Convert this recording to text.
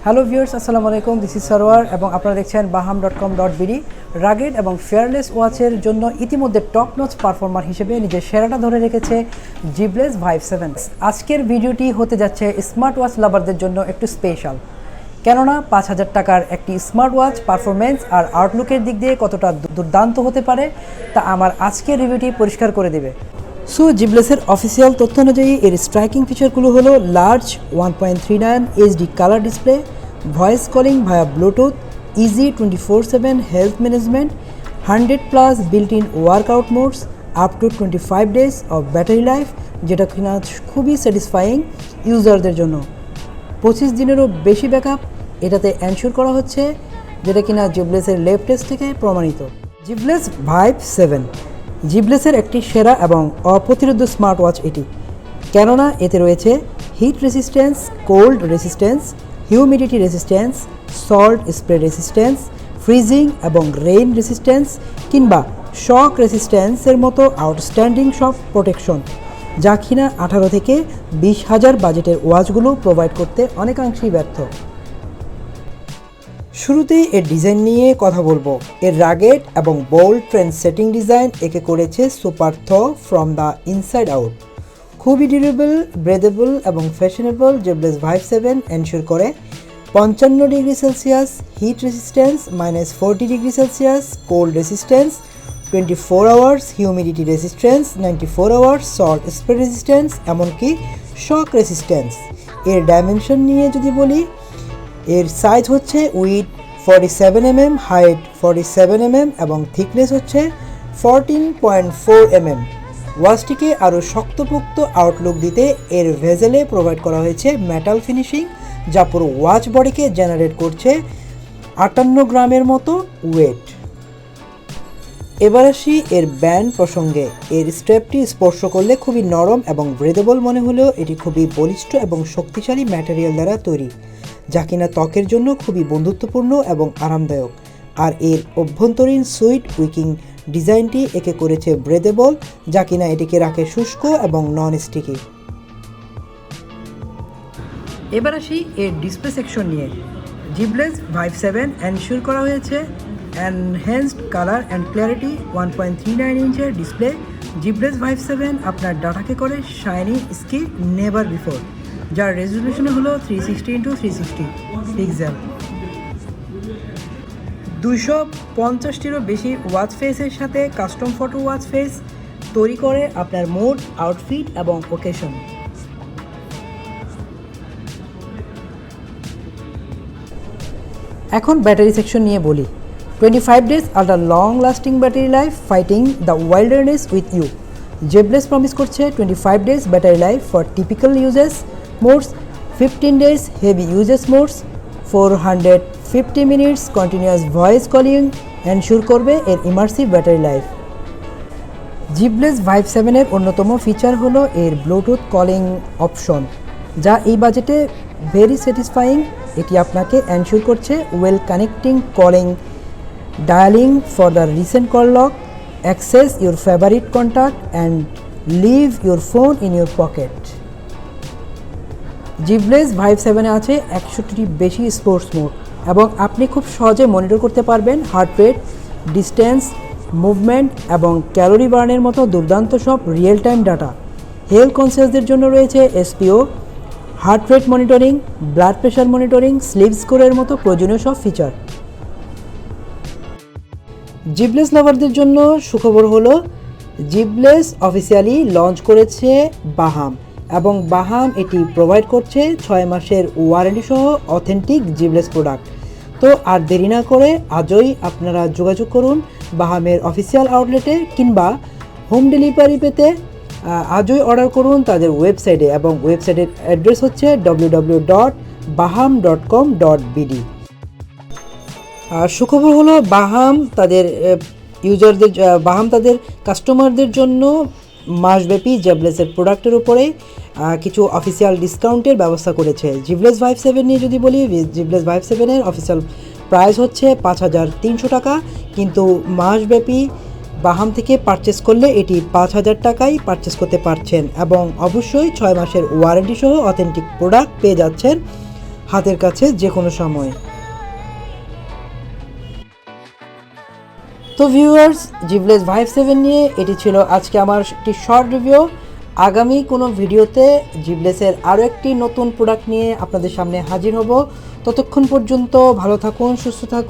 Hello viewers, আসসালামু আলাইকুম। This is Sarwar এবং আপনারা দেখছেন baham.com.bd। রাগেড এবং ফেয়ারলেস ওয়াচের জন্য ইতিমধ্যে টপ নচ পারফর্মার হিসেবে নিজের সেরাটা ধরে রেখেছে জিবলেজ ভাইভ 7। আজকের ভিডিওটি হতে যাচ্ছে স্মার্ট ওয়াচ লাভারদের জন্য একটু স্পেশাল, কেননা 5,000 টাকার একটি স্মার্ট ওয়াচ পারফরমেন্স আর আউটলুকের দিক দিয়ে কতটা দুর্দান্ত হতে পারে তা আমার আজকের রিভিউটি পরিষ্কার করে দেবে। সো জিবলেসের অফিসিয়াল তথ্য অনুযায়ী এর স্ট্রাইকিং ফিচারগুলো হলো large 1.39 HD colour display, voice calling via Bluetooth, easy 24/7 health management, 100+ built in workout modes, up to 25 days of battery life, যেটা কিনা খুবই স্যাটিসফাইং ইউজারদের জন্য। 25 দিনেরও বেশি ব্যাকআপ এটাতে এনশিওর করা হচ্ছে, যেটা কিনা জিবলেসের ল্যাব টেস্ট থেকে প্রমাণিত। জিবলেস ভাইভ 7 জিবলেসের একটি সেরা এবং অপ্রতিরোধ্য স্মার্ট ওয়াচ এটি, কেননা এতে রয়েছে heat resistance, cold resistance, humidity resistance, salt spray resistance, freezing এবং রেইন রেসিস্ট্যান্স কিংবা শক রেসিস্ট্যান্সের মতো আউটস্ট্যান্ডিং সব প্রোটেকশন, যা কিনা 18 থেকে 20,000 বাজেটের ওয়াচগুলো প্রোভাইড করতে অনেকাংশেই ব্যর্থ। শুরুতেই এর ডিজাইন নিয়ে কথা বলবো। এর রাগেড এবং বোল্ড ট্রেন্ড সেটিং ডিজাইন একে করেছে সুপার থ ফ্রম দ্য ইনসাইড আউট। খুবই ডিউরেবল, ব্রেদেবল এবং ফ্যাশনেবল জিবলেস ভাইভ 7 এনশিওর করে 55 degree Celsius heat resistance, -40 degree Celsius cold resistance, 24 hours humidity resistance, 94 hours salt spray resistance, এমনকি shock resistance. এর dimension নিয়ে যদি বলি, এর সাইজ হচ্ছে উইথ 47 mm, হাইট 47 mm এবং থিকনেস হচ্ছে 14.4 mm। ওয়াচটিকে আরও শক্তপোক্ত আউটলুক দিতে এর ভেজেলে প্রোভাইড করা হয়েছে মেটাল ফিনিশিং, যা পুরো ওয়াচ বডিকে জেনারেট করছে 58 গ্রামের মতো ওয়েট। এবার আসি এর ব্যান্ড প্রসঙ্গে। এর স্ট্র্যাপটি স্পর্শ করলে খুবই নরম এবং ব্রেদেবল মনে হলেও এটি খুবই বলিষ্ঠ এবং শক্তিশালী ম্যাটেরিয়াল দ্বারা তৈরি, যা কিনা ত্বকের জন্য খুবই বন্ধুত্বপূর্ণ এবং আরামদায়ক। আর এর অভ্যন্তরীণ সুইট উইকিং ডিজাইনটি একে করেছে ব্রেদেবল, যা কিনা এটিকে রাখে শুষ্ক এবং নন স্টিকি। এবার আসি এর ডিসপ্লে সেকশন নিয়ে। জিবলেস ভাইভ 7 এনশিওর করা হয়েছে এনহ্যান্সড কালার অ্যান্ড ক্লিয়ারিটি 1.39 ইঞ্চের ডিসপ্লে। জিবলেস ভাইভ 7 আপনার ডাটাকে করে শাইনি স্কি নেভার বিফোর, যার রেজলিউশন হলো 360x360 পিক্সেল। 250টিরও বেশি ওয়াচ ফেসের সাথে কাস্টম ফটো ওয়াচ ফেস তৈরি করে আপনার মুড, আউটফিট এবং ওকেশন। এখন ব্যাটারি সেকশন নিয়ে বলি। 25 days ultra long lasting battery life fighting the wilderness with you. Zeblaze promise করছে 25 days battery life for typical usages modes, 15 days heavy uses modes, 450 minutes continuous voice calling ensure করবে এর immersive battery life. জিবলেস vibe 7 এর অন্যতম feature হলো এর Bluetooth calling option, যা এই বাজেটে ভেরি স্যাটিসফাইং। এটি আপনাকে এনশিওর করছে well connecting calling, dialing for the recent call log, access your favourite contact and leave your phone in your pocket. Zeblaze vibe 7 এ আছে 61টি বেশি স্পোর্টস মোড এবং আপনি খুব সহজে মনিটর করতে পারবেন হার্ট রেট, ডিস্টেন্স, মুভমেন্ট এবং ক্যালোরি বার্নের মতো দুর্দান্ত সব রিয়েল টাইম ডাটা। হেলথ কনসিয়াসদের জন্য রয়েছে SpO, heart rate monitoring, blood pressure monitoring, sleep স্কোরের মতো প্রয়োজনীয় সব ফিচার। জিবলেস লাভারদের জন্য সুখবর হলো জিবলেস অফিসিয়ালি লঞ্চ করেছে বাহাম এবং বাহাম এটি প্রোভাইড করছে 6 মাসের ওয়ারেন্টি সহ অথেন্টিক জিবলেস প্রোডাক্ট। তো আর দেরি না করে আজই আপনারা যোগাযোগ করুন বাহামের অফিসিয়াল আউটলেটে, কিংবা হোম ডেলিভারি পেতে আজই অর্ডার করুন তাদের ওয়েবসাইটে, এবং ওয়েবসাইটের অ্যাড্রেস হচ্ছে www.baham.com.bd। আর সুখবর হলো বাহাম তাদের কাস্টমারদের জন্য মাসব্যাপী জিবলেসের প্রোডাক্টের উপরে কিছু অফিসিয়াল ডিসকাউন্টের ব্যবস্থা করেছে। জিবলেস ভাইভ 7 নিয়ে যদি বলি, জিবলেস ভাইভ 7 এর অফিসিয়াল প্রাইস হচ্ছে 5,300 টাকা, কিন্তু মাসব্যাপী বাহাম থেকে পারচেস করলে এটি 5,000 টাকায় পারচেস করতে পারছেন এবং অবশ্যই 6 মাসের ওয়ারেন্টি সহ অথেন্টিক প্রোডাক্ট পেয়ে যাচ্ছেন হাতের কাছে যে কোনো সময়। তো ভিউয়ার্স, জিবলেজ ভাইভ 7 নিয়ে এটি ছিল আজকে আমার একটি শর্ট রিভিউ। আগামী কোনো ভিডিওতে জিবলেসের আরও একটি নতুন প্রোডাক্ট নিয়ে আপনাদের সামনে হাজির হব। ততক্ষণ পর্যন্ত ভালো থাকুন, সুস্থ থাকুন।